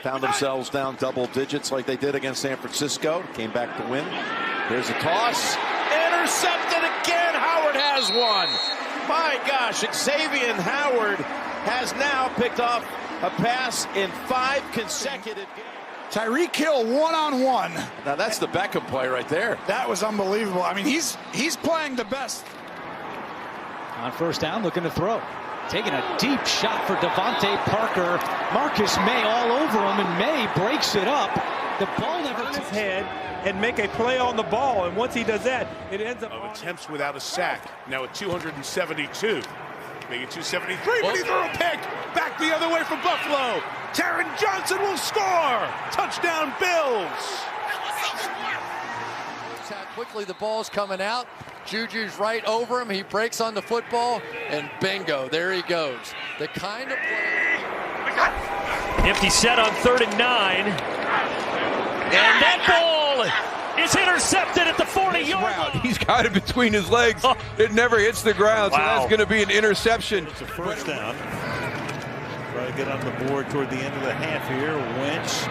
found themselves down double digits like they did against San Francisco. Came back to win. There's a toss. Intercepted again. Howard has one. My gosh, Xavier Howard has now picked off a pass in 5 consecutive games. Tyreek Hill one-on-one. Now that's the Beckham play right there. That was unbelievable. I mean, he's playing the best. On first down, looking to throw. Taking a deep shot for Devontae Parker. Marcus May all over him, and May breaks it up. The ball never his head and make a play on the ball, and once he does that, it ends up attempts without a sack. Now at 272. Make it 273, but he threw a pick. Back the other way from Buffalo. Taron Johnson will score. Touchdown, Bills. How quickly the ball's coming out. Juju's right over him. He breaks on the football, and bingo, there he goes. The kind of play. empty set on 3rd and 9. And that ball is intercepted at the 40-yard line. He's got it between his legs. It never hits the ground, so that's going to be an interception. It's a first down. Try to get on the board toward the end of the half here. Wentz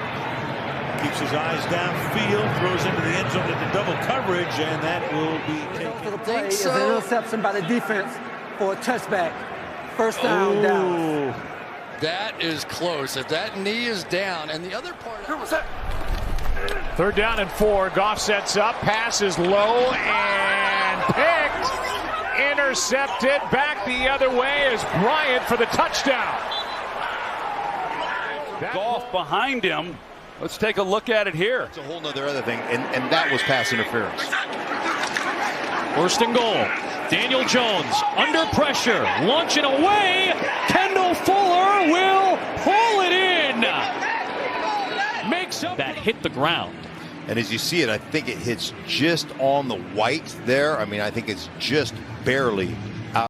keeps his eyes downfield, throws into the end zone into double coverage, and that will be taken. The play is an interception by the defense for a touchback. First down, Dallas. That is close. If that knee is down, and the other part. 3rd down and 4. Goff sets up, passes low and picked. Intercepted back the other way is Bryant for the touchdown. Goff behind him. Let's take a look at it here. It's a whole nother other thing, and that was pass interference. 1st and goal. Daniel Jones under pressure, launching away. Kendall Fuller will pull it in. Makes up. That hit the ground. And as you see it, I think it hits just on the white there. I mean, I think it's just barely